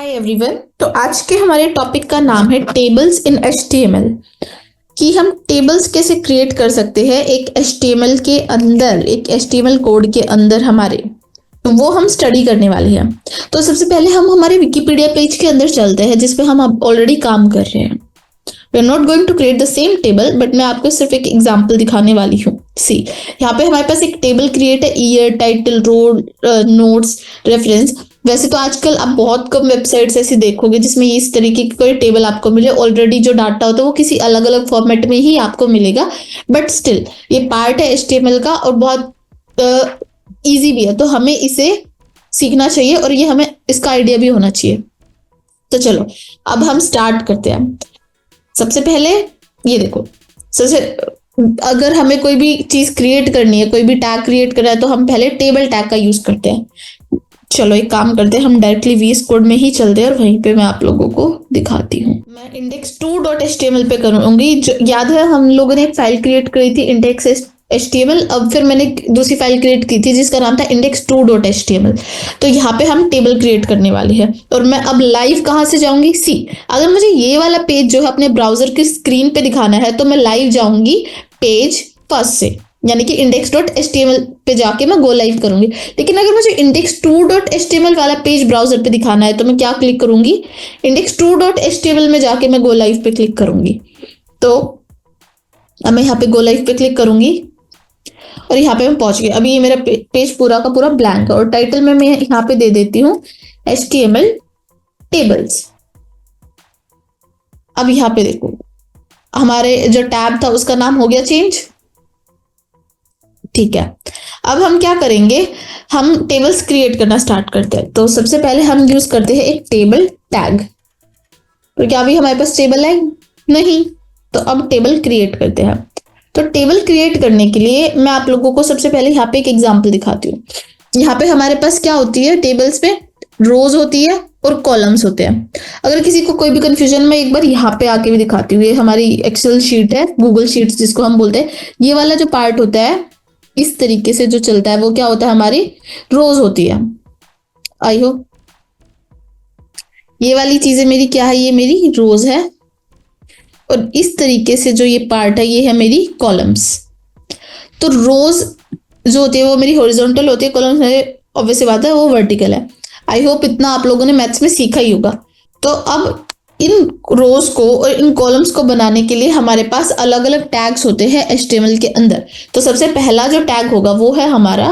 Hi everyone. तो आज के हमारे टॉपिक का नाम है टेबल्स इन HTML। कि हम टेबल्स कैसे क्रिएट कर सकते हैं एक HTML के अंदर, एक HTML कोड के अंदर हमारे, तो वो हम स्टडी करने वाले हैं। तो सबसे पहले हम हमारे विकिपीडिया पेज के अंदर चलते हैं जिसपे हम अब ऑलरेडी काम कर रहे हैं। We are not going to create the same table, but मैं आपको सिर्फ एक एग्जाम्पल दिखाने वाली हूँ। सी, यहाँ पे हमारे पास एक टेबल क्रिएट है, year, title, role, notes, reference. वैसे तो आजकल आप बहुत कम वेबसाइट्स ऐसी देखोगे जिसमें इस तरीके की कोई टेबल आपको मिले। ऑलरेडी जो डाटा होता है वो किसी अलग अलग फॉर्मेट में ही आपको मिलेगा, बट स्टिल ये पार्ट है HTML का और बहुत इजी भी है, तो हमें इसे सीखना चाहिए और ये हमें इसका आइडिया भी होना चाहिए। तो चलो अब हम स्टार्ट करते हैं। सबसे पहले ये देखो, सबसे अगर हमें कोई भी चीज क्रिएट करनी है, कोई भी टैग क्रिएट करना है, तो हम पहले टेबल टैग का यूज करते हैं। चलो एक काम करते हैं, हम डायरेक्टली VS कोड में ही चलते हैं और वहीं पे मैं आप लोगों को दिखाती हूँ। मैं index2.html पे करूंगी। याद है हम लोगों ने एक फाइल क्रिएट करी थी index.html, अब फिर मैंने दूसरी फाइल क्रिएट की थी जिसका नाम था index2.html। तो यहाँ पे हम टेबल क्रिएट करने वाले हैं और मैं अब लाइव कहाँ से जाऊंगी। सी, अगर मुझे ये वाला पेज जो है अपने ब्राउजर की स्क्रीन पे दिखाना है तो मैं लाइव जाऊंगी पेज फर्स्ट से, यानी कि index.html पे जाके मैं गो लाइव करूंगी। लेकिन अगर मुझे index2.html वाला पेज ब्राउजर पे दिखाना है तो मैं क्या क्लिक करूंगी, index2.html में जाके मैं गो लाइव पे क्लिक करूंगी। तो अब मैं यहाँ पे गो लाइव पे क्लिक करूंगी और यहाँ पे मैं पहुंच गई। अभी ये मेरा पेज पूरा का पूरा ब्लैंक है और टाइटल में मैं यहाँ पे दे देती हूँ HTML टेबल्स। अब यहाँ पे देखो हमारे जो टैब था उसका नाम हो गया चेंज। ठीक है, अब हम क्या करेंगे, हम टेबल्स क्रिएट करना स्टार्ट करते हैं। तो सबसे पहले हम यूज करते हैं एक टेबल टैग। तो क्या अभी हमारे पास टेबल है? नहीं। तो अब टेबल क्रिएट करते हैं। तो टेबल क्रिएट करने के लिए मैं आप लोगों को सबसे पहले यहाँ पे एक एग्जांपल दिखाती हूँ। यहाँ पे हमारे पास क्या होती है, टेबल्स पे रोज होती है और कॉलम्स होते हैं। अगर किसी को कोई भी कंफ्यूजन, मैं एक बार यहाँ पे आके भी दिखाती हूँ। ये हमारी एक्सेल शीट है, गूगल शीट्स जिसको हम बोलते हैं। ये वाला जो पार्ट होता है इस तरीके से जो चलता है वो क्या होता है, हमारी रोज होती है। आई होप ये वाली चीजें मेरी क्या है, ये मेरी रोज है और इस तरीके से जो ये पार्ट है ये है मेरी कॉलम्स। तो रोज जो होती है वो मेरी हॉरिजॉन्टल होती है, कॉलम्स मेरे ऑब्वियस बात है वो वर्टिकल है। आई होप इतना आप लोगों ने मैथ्स में सीखा ही होगा। तो अब इन रोज को और इन कॉलम्स को बनाने के लिए हमारे पास अलग अलग टैग्स होते हैं HTML के अंदर। तो सबसे पहला जो टैग होगा वो है हमारा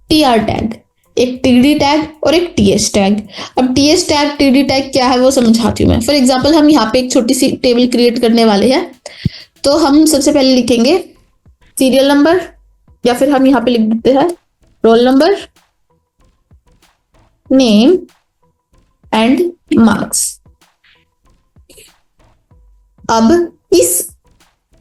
TR टैग, एक TD टैग और एक TS टैग। अब TS टैग TD टैग क्या है वो समझाती हूँ मैं। फॉर एग्जांपल हम यहाँ पे एक छोटी सी टेबल क्रिएट करने वाले हैं। तो हम सबसे पहले लिखेंगे सीरियल नंबर, या फिर हम यहाँ पे लिख देते हैं roll number, name and marks. अब इस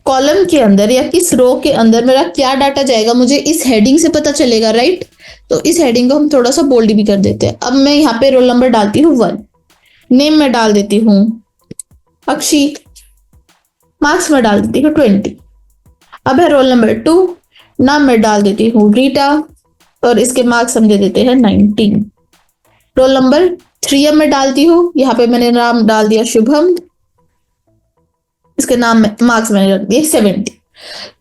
कॉलम के अंदर या किस रो के अंदर मेरा क्या डाटा जाएगा मुझे इस हेडिंग से पता चलेगा, राइट। तो इस हेडिंग को हम थोड़ा सा बोल्ड भी कर देते हैं। अब मैं यहाँ पे रोल नंबर डालती हूँ 1, नेम में डाल देती हूँ अक्षी, मार्क्स में डाल देती हूँ 20। अब है रोल नंबर 2, नाम में डाल देती हूँ रीटा और इसके मार्क्स हम दे देते हैं 19। रोल नंबर 3 में डालती हूँ, यहाँ पे मैंने नाम डाल दिया शुभम, इसके नाम में मार्क्स मैंने रख दिए 70।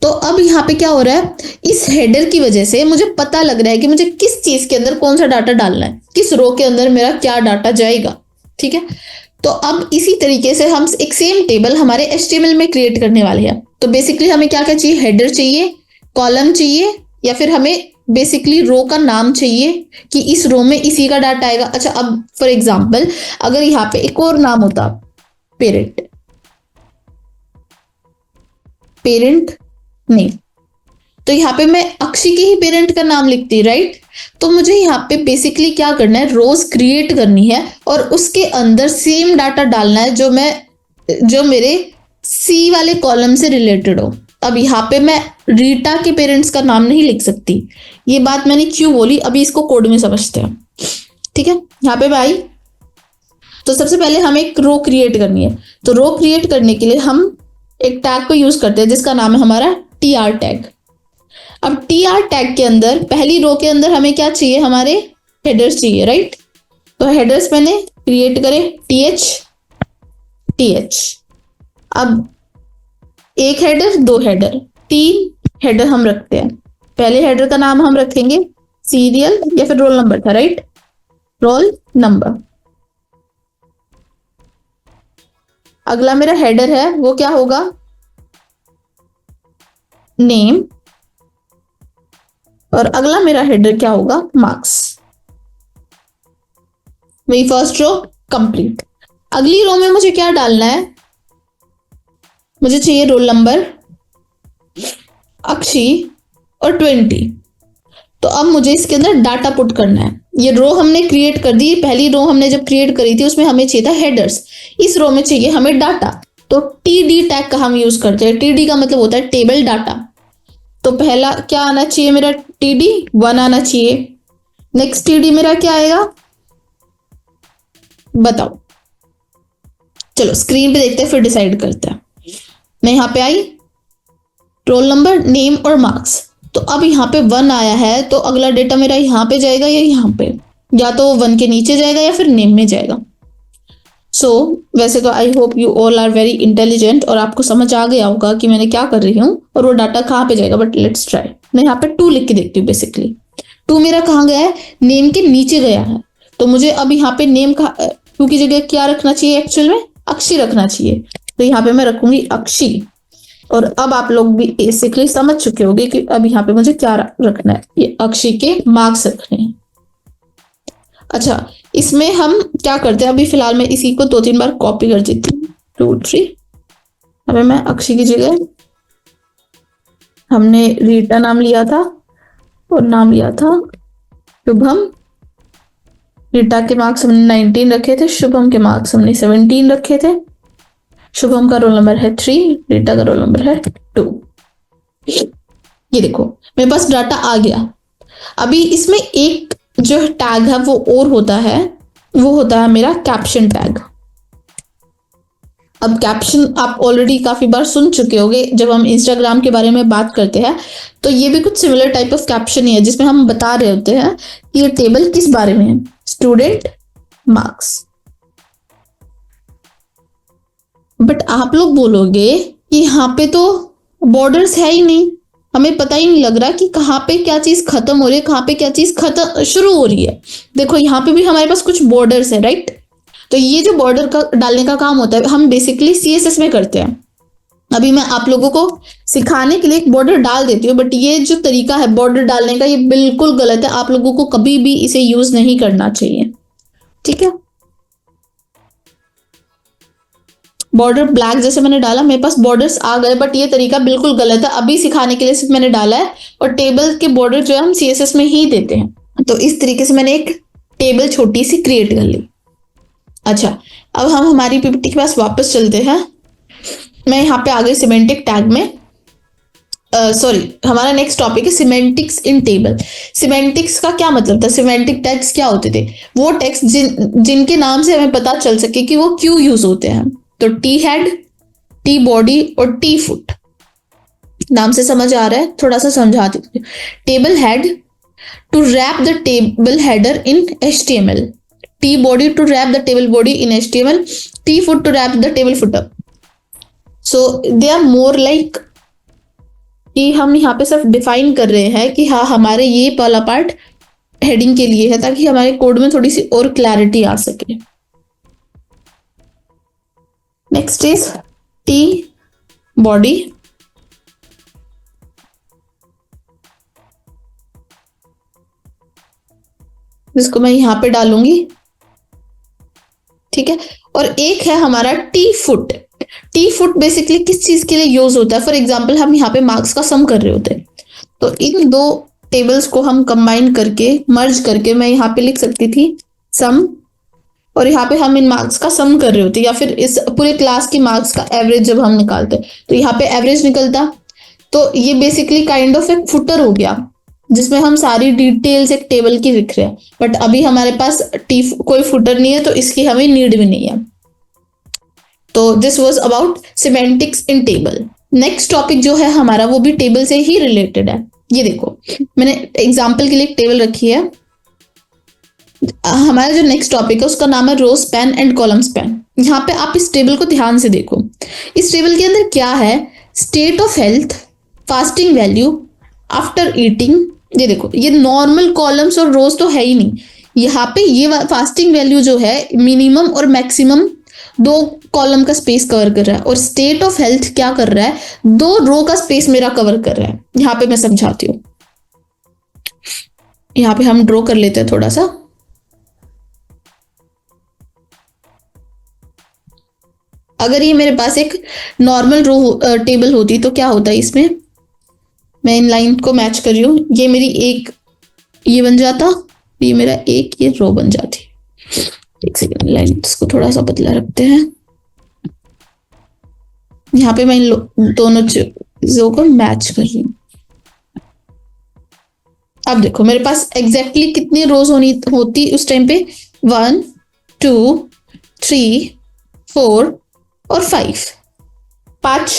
तो अब यहाँ पे क्या हो रहा है, इस हेडर की वजह से मुझे पता लग रहा है कि मुझे किस चीज के अंदर कौन सा डाटा डालना है, किस रो के अंदर मेरा क्या डाटा जाएगा। ठीक है, तो अब इसी तरीके से हम एक सेम टेबल हमारे HTML में क्रिएट करने वाले हैं। तो बेसिकली हमें क्या क्या चाहिए, हेडर चाहिए, कॉलम चाहिए, या फिर हमें बेसिकली रो का नाम चाहिए कि इस रो में इसी का डाटा आएगा। अच्छा, अब फॉर एग्जांपल अगर यहाँ पे एक और नाम होता पेरेंट नहीं, तो यहाँ पे मैं अक्षी के ही पेरेंट का नाम लिखती, राइट। तो मुझे यहाँ पे बेसिकली क्या करना है, रोज क्रिएट करनी है और उसके अंदर सेम डाटा डालना है जो मेरे C वाले कॉलम से रिलेटेड हो। अब यहाँ पे मैं रीटा के पेरेंट्स का नाम नहीं लिख सकती। ये बात मैंने क्यों बोली, अभी इसको कोड में समझते हैं। ठीक है, यहाँ पे मैं आई। तो सबसे पहले हमें एक रो क्रिएट करनी है। तो रो क्रिएट करने के लिए हम एक टैग को यूज करते हैं जिसका नाम है हमारा TR टैग। अब TR टैग के अंदर पहली रो के अंदर हमें क्या चाहिए, हमारे हेडर्स चाहिए, राइट। तो हेडर्स मैंने क्रिएट करे th। अब एक हेडर, दो हेडर, तीन हेडर हम रखते हैं। पहले हेडर का नाम हम रखेंगे सीरियल या फिर रोल नंबर था, राइट, रोल नंबर। अगला मेरा हेडर है वो क्या होगा, नेम, और अगला मेरा हेडर क्या होगा, मार्क्स। मेरी फर्स्ट रो कंप्लीट। अगली रो में मुझे क्या डालना है, मुझे चाहिए रोल नंबर, अक्षी और 20। तो अब मुझे इसके अंदर डाटा पुट करना है। ये रो हमने क्रिएट कर दी, पहली रो हमने जब क्रिएट करी थी उसमें हमें चाहिए था हेडर्स, इस रो में चाहिए हमें डाटा। तो टीडी टैग का हम यूज करते हैं। टीडी का मतलब होता है टेबल डाटा। तो पहला क्या आना चाहिए मेरा, टीडी 1 आना चाहिए। नेक्स्ट टीडी मेरा क्या आएगा, बताओ, चलो स्क्रीन पे देखते हैं फिर डिसाइड करते हैं। मैं यहां पे आई, रोल नंबर, नेम और मार्क्स। तो अब यहाँ पे 1 आया है, तो अगला डेटा मेरा यहाँ पे जाएगा या यहाँ पे, या तो 1 के नीचे जाएगा या फिर नेम में जाएगा। वैसे तो I hope you all are very intelligent और आपको समझ आ गया होगा कि मैंने क्या कर रही हूँ और वो डाटा कहाँ पे जाएगा, बट लेट्स ट्राई। मैं यहाँ पे 2 लिख के देखती हूँ। बेसिकली 2 मेरा कहाँ गया है, नेम के नीचे गया है। तो मुझे अब यहाँ पे नेम का 2 की जगह क्या रखना चाहिए, एक्चुअल में अक्षी रखना चाहिए। तो यहाँ पे मैं रखूंगी अक्षी। और अब आप लोग भी बेसिकली समझ चुके होंगे कि अब यहाँ पे मुझे क्या रखना है, ये अक्षी के मार्क्स रखने हैं। अच्छा, इसमें हम क्या करते हैं, अभी फिलहाल मैं इसी को 2-3 बार कॉपी कर देती हूँ, 2 3। अभी मैं अक्षी की जगह हमने रीटा नाम लिया था और नाम लिया था शुभम। रीटा के मार्क्स हमने 19 रखे थे, शुभम के मार्क्स हमने 17 रखे थे। शुभम का रोल नंबर है 3, रीटा का रोल नंबर है 2। ये देखो मेरे पास डाटा आ गया। अभी इसमें एक जो टैग है वो और होता है, वो होता है मेरा कैप्शन टैग। अब कैप्शन आप ऑलरेडी काफी बार सुन चुके होंगे जब हम इंस्टाग्राम के बारे में बात करते हैं। तो ये भी कुछ सिमिलर टाइप ऑफ कैप्शन ही है, जिसमें हम बता रहे होते हैं कि ये टेबल किस बारे में है, स्टूडेंट मार्क्स। बट आप लोग बोलोगे कि यहाँ पे तो बॉर्डर्स है ही नहीं, हमें पता ही नहीं लग रहा कि कहाँ पे क्या चीज खत्म हो रही है, कहाँ पे क्या चीज खत्म शुरू हो रही है। देखो यहाँ पे भी हमारे पास कुछ बॉर्डर्स है, राइट। तो ये जो बॉर्डर का डालने का काम होता है हम बेसिकली CSS में करते हैं। अभी मैं आप लोगों को सिखाने के लिए एक बॉर्डर डाल देती हूँ, बट ये जो तरीका है बॉर्डर डालने का ये बिल्कुल गलत है। आप लोगों को कभी भी इसे यूज नहीं करना चाहिए, ठीक है। बॉर्डर ब्लैक जैसे मैंने डाला, मेरे पास बॉर्डर्स आ गए, बट ये तरीका बिल्कुल गलत है। अभी सिखाने के लिए सिर्फ मैंने डाला है, और टेबल के बॉर्डर जो है हम CSS में ही देते हैं। तो इस तरीके से मैंने एक टेबल छोटी सी क्रिएट कर ली। अच्छा, अब हम हमारी PPT के पास वापस चलते हैं। मैं यहाँ पे आ गई सिमेंटिक टैग में। हमारा नेक्स्ट टॉपिक है सिमेंटिक्स इन टेबल। सिमेंटिक्स का क्या मतलब था, सिमेंटिक टैग्स क्या होते थे, वो टैग्स जिनके नाम से हमें पता चल सके कि वो क्यों यूज होते हैं। तो टी हेड, टी बॉडी और टी फुट। नाम से समझ आ रहा है, थोड़ा सा समझा देती हूँ। Table head to wrap the table header in HTML, T body to wrap the table body in HTML, T foot to wrap the table footer. So they are more like कि हम यहाँ पे सिर्फ डिफाइन कर रहे हैं कि हाँ हमारे ये वाला पार्ट हेडिंग के लिए है, ताकि हमारे कोड में थोड़ी सी और क्लैरिटी आ सके। Next is T body. जिसको मैं यहां पे डालूंगी, ठीक है। और एक है हमारा T foot. T foot basically किस चीज के लिए यूज होता है, फॉर एग्जाम्पल हम यहाँ पे मार्क्स का सम कर रहे होते हैं, तो इन दो टेबल्स को हम कंबाइन करके मर्ज करके मैं यहाँ पे लिख सकती थी सम, और यहाँ पे हम इन मार्क्स का सम कर रहे होते, या फिर इस पूरे क्लास की मार्क्स का एवरेज जब हम निकालते तो यहाँ पे एवरेज निकलता। तो ये बेसिकली काइंड ऑफ एक फुटर हो गया, जिसमें हम सारी डिटेल्स एक टेबल की लिख रहे हैं। बट अभी हमारे पास कोई फुटर नहीं है, तो इसकी हमें नीड भी नहीं है। तो this was about semantics in table. Next topic जो है हमारा वो भी टेबल से ही रिलेटेड है। ये देखो मैंने एग्जाम्पल के लिए एक टेबल रखी है, हमारा जो नेक्स्ट टॉपिक है उसका नाम है row span and column span. यहाँ पे आप इस टेबल को ध्यान से देखो। इस टेबल के अंदर क्या है, state of health, fasting value, after eating. ये देखो, ये नॉर्मल कॉलम्स और रोज तो है ही नहीं। यहाँ पे ये फास्टिंग वैल्यू जो है मिनिमम और मैक्सिमम 2 कॉलम का स्पेस कवर कर रहा है, और स्टेट ऑफ हेल्थ क्या कर रहा है, 2 रो का स्पेस मेरा कवर कर रहा है। यहाँ पे मैं समझाती हूँ। यहाँ पे हम ड्रॉ कर लेते हैं थोड़ा सा। अगर ये मेरे पास एक नॉर्मल रो टेबल होती तो क्या होता है, इसमें मैं इन लाइन को मैच कर रही हूँ, ये मेरी एक ये बन जाता, ये मेरा एक ये रो बन जाती। एक सेकेंड, लाइन इसको थोड़ा सा पतला रखते हैं। यहाँ पे मैं इन दोनों चीजों को मैच कर रही हूँ। अब देखो मेरे पास एग्जैक्टली कितनी रोज होती उस टाइम पे, 1 2 3 4 और 5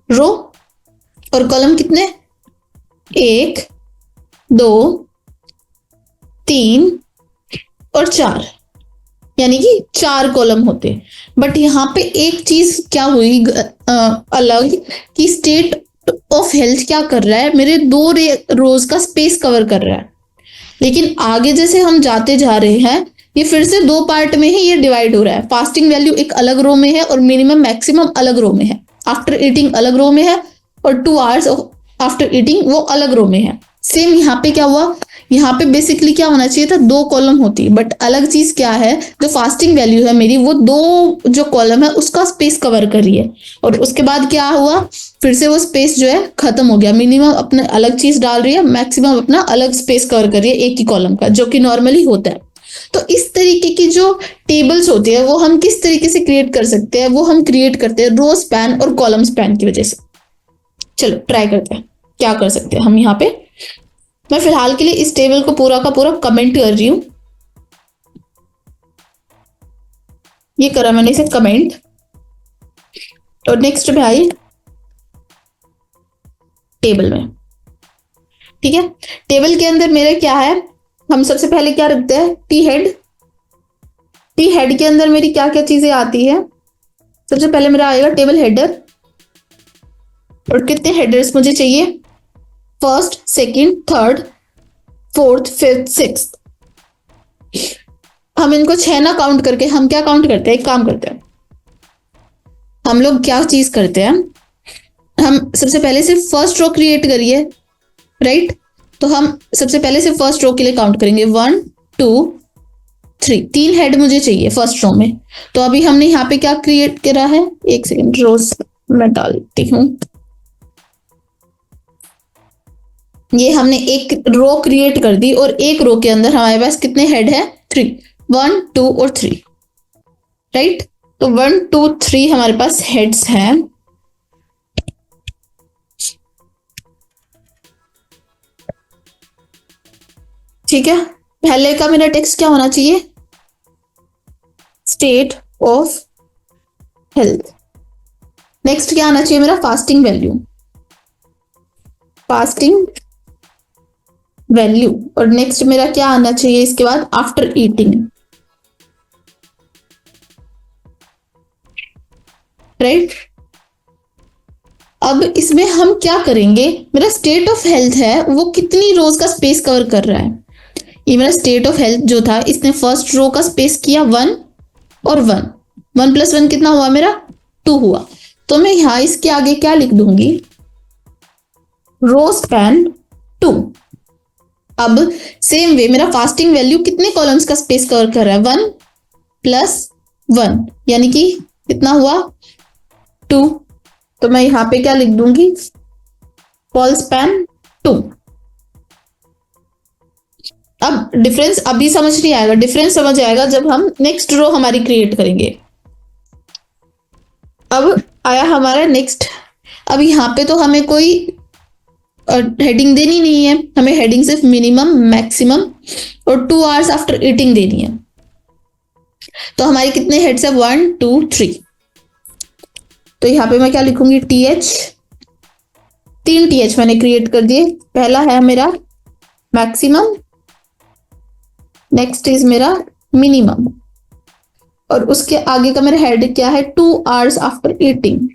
रो, और कॉलम कितने, 1 2 3 और 4, यानी कि 4 कॉलम होते। बट यहाँ पे एक चीज क्या हुई अलग, कि स्टेट ऑफ हेल्थ क्या कर रहा है, मेरे 2 रोज का स्पेस कवर कर रहा है। लेकिन आगे जैसे हम जाते जा रहे हैं, ये फिर से 2 पार्ट में ही ये डिवाइड हो रहा है। फास्टिंग वैल्यू एक अलग रो में है और मिनिमम मैक्सिमम अलग रो में है। आफ्टर ईटिंग अलग रो में है और 2 आवर्स आफ्टर ईटिंग वो अलग रो में है। सेम यहाँ पे क्या हुआ, यहाँ पे बेसिकली क्या होना चाहिए था, 2 कॉलम होती, बट अलग चीज क्या है, जो फास्टिंग वैल्यू है मेरी, वो 2 जो कॉलम है उसका स्पेस कवर कर रही है। और उसके बाद क्या हुआ, फिर से वो स्पेस जो है खत्म हो गया। मिनिमम अपने अलग चीज डाल रही है, मैक्सिमम अपना अलग स्पेस कवर कर रही है एक ही कॉलम का, जो कि नॉर्मली होता है। तो इस तरीके की जो टेबल्स होती है वो हम किस तरीके से क्रिएट कर सकते हैं, वो हम क्रिएट करते हैं रो स्पैन और कॉलम स्पैन की वजह से। चलो ट्राई करते हैं क्या कर सकते हैं हम। यहाँ पे मैं फिलहाल के लिए इस टेबल को पूरा का पूरा कमेंट कर रही हूं। ये करा मैंने इसे कमेंट, और नेक्स्ट पे आई टेबल में। ठीक है, टेबल के अंदर मेरे क्या है, हम सबसे पहले क्या रखते हैं, टी हेड। टी हेड के अंदर मेरी क्या क्या चीजें आती है, सबसे पहले मेरा आएगा टेबल हेडर। और कितने हेडर्स मुझे चाहिए, 1st, 2nd, 3rd, 4th, 5th, 6th। हम इनको 6 ना काउंट करके हम क्या काउंट करते हैं, एक काम करते हैं हम लोग, क्या चीज करते हैं, हम सबसे पहले से फर्स्ट रो क्रिएट करिए, राइट। तो हम सबसे पहले से फर्स्ट रो के लिए काउंट करेंगे, 1 2 3 हेड मुझे चाहिए फर्स्ट रो में। तो अभी हमने यहाँ पे क्या क्रिएट करा है, एक सेकेंड, रोज मैं डालती हूँ। ये हमने एक रो क्रिएट कर दी, और एक रो के अंदर हमारे पास कितने हेड है, 3, 1 2 और 3, राइट। तो 1 2 3 हमारे पास हेड्स हैं। ठीक है, पहले का मेरा टेक्स्ट क्या होना चाहिए, स्टेट ऑफ हेल्थ। नेक्स्ट क्या आना चाहिए मेरा, फास्टिंग वैल्यू, फास्टिंग वैल्यू। और नेक्स्ट मेरा क्या आना चाहिए इसके बाद, आफ्टर ईटिंग, राइट। अब इसमें हम क्या करेंगे, मेरा स्टेट ऑफ हेल्थ है वो कितनी रोज का स्पेस कवर कर रहा है। ये मेरा स्टेट ऑफ हेल्थ जो था, इसने फर्स्ट रो का स्पेस किया 1 और 1, 1 + 1 कितना हुआ मेरा, 2 हुआ। तो मैं यहां इसके आगे क्या लिख दूंगी, रो स्पैन 2। अब सेम वे मेरा फास्टिंग वैल्यू कितने कॉलम्स का स्पेस कवर कर रहा है, 1 + 1, यानी कि कितना हुआ, 2। तो मैं यहां पे क्या लिख दूंगी, कॉल स्पैन 2। अब डिफरेंस अभी समझ नहीं आएगा, डिफरेंस समझ आएगा जब हम नेक्स्ट रो हमारी क्रिएट करेंगे। अब आया हमारा नेक्स्ट। अब यहाँ पे तो हमें कोई हेडिंग देनी नहीं है, हमें हेडिंग सिर्फ मिनिमम, मैक्सिमम और 2 आवर्स आफ्टर ईटिंग देनी है। तो हमारी कितने हेड्स है, 1 2 3। तो यहाँ पे मैं क्या लिखूंगी, TH, 3 TH मैंने क्रिएट कर दिए। पहला है मेरा मैक्सिमम, नेक्स्ट इज मेरा मिनिमम, और उसके आगे का मेरा हेड क्या है, 2 hours आफ्टर ईटिंग।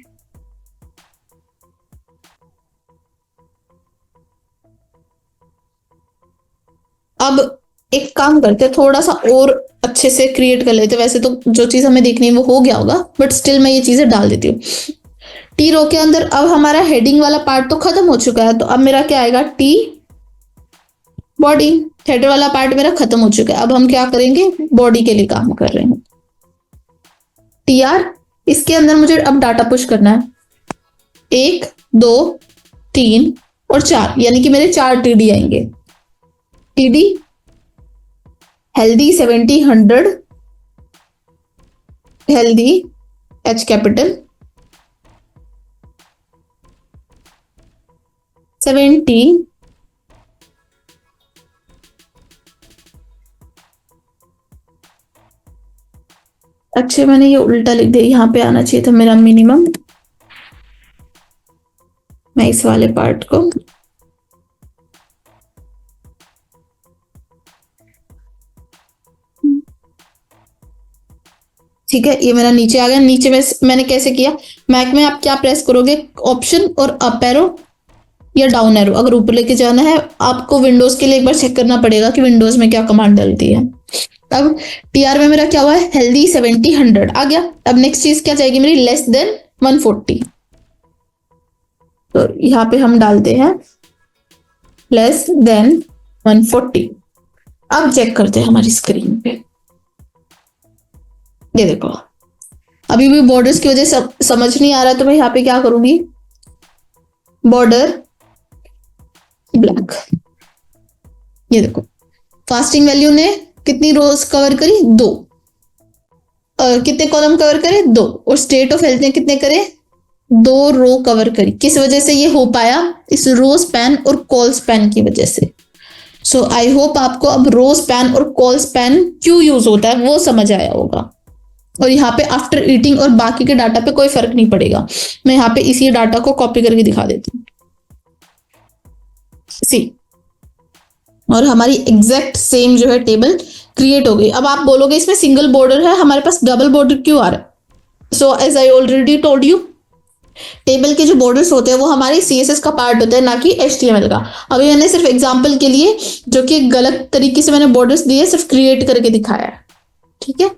अब एक काम करते हैं, थोड़ा सा और अच्छे से क्रिएट कर लेते हैं। वैसे तो जो चीज हमें देखनी है वो हो गया होगा, बट स्टिल मैं ये चीजें डाल देती हूँ। टी रो के अंदर अब हमारा हेडिंग वाला पार्ट तो खत्म हो चुका है, तो अब मेरा क्या आएगा, टी बॉडी। हेड वाला पार्ट मेरा खत्म हो चुका है, अब हम क्या करेंगे, बॉडी के लिए काम कर रहे हैं। टी आर, इसके अंदर मुझे अब डाटा पुश करना है, 1 2 3 और 4, यानी कि मेरे 4 टीडी आएंगे। TD healthy 70 100, healthy H capital 70, अच्छे मैंने ये उल्टा लिख दिया, यहां पे आना चाहिए था मेरा मिनिमम। मैं इस वाले पार्ट को ठीक है, ये मेरा नीचे आ गया। नीचे में मैंने कैसे किया, मैक में आप क्या प्रेस करोगे, ऑप्शन और अप एरो या डाउन एरो। अगर ऊपर लेके जाना है आपको विंडोज के लिए एक बार चेक करना पड़ेगा कि विंडोज में क्या कमांड डलती है। अब टीआर में मेरा क्या हुआ है, हेल्दी 70 100 आ गया। अब नेक्स्ट चीज क्या जाएगी मेरी, लेस देन 140, तो यहां पे हम डालते हैं लेस देन 140। अब चेक करते हैं हमारी स्क्रीन पे, ये देखो अभी भी बॉर्डर्स की वजह से समझ नहीं आ रहा, तो मैं यहाँ पे क्या करूंगी, बॉर्डर ब्लैक। ये देखो फास्टिंग वैल्यू ने कितनी रोज कवर करी, 2। कितने कॉलम कवर करे, 2। और स्टेट ऑफ हेल्थ ने कितने करे, 2 रो कवर करी। किस वजह से ये हो पाया, इस रो स्पैन और कॉल स्पैन की वजह से। सो आई होप आपको अब रो स्पैन और कॉल स्पैन क्यों यूज होता है वो समझ आया होगा। और यहाँ पे आफ्टर ईटिंग और बाकी के डाटा पे कोई फर्क नहीं पड़ेगा। मैं यहाँ पे इसी डाटा को कॉपी करके दिखा देती हूँ, सी, और हमारी एग्जैक्ट सेम जो है टेबल क्रिएट हो गई। अब आप बोलोगे इसमें सिंगल बॉर्डर है, हमारे पास डबल बॉर्डर क्यों आ रहा है। So as I already told you, table के जो बॉर्डर्स होते हैं वो हमारे सीएसएस का पार्ट होता है, ना कि एचटीएमएल का। अभी मैंने सिर्फ एग्जांपल के लिए, जो कि गलत तरीके से मैंने बॉर्डर्स दिए, सिर्फ क्रिएट करके दिखाया है, ठीक है।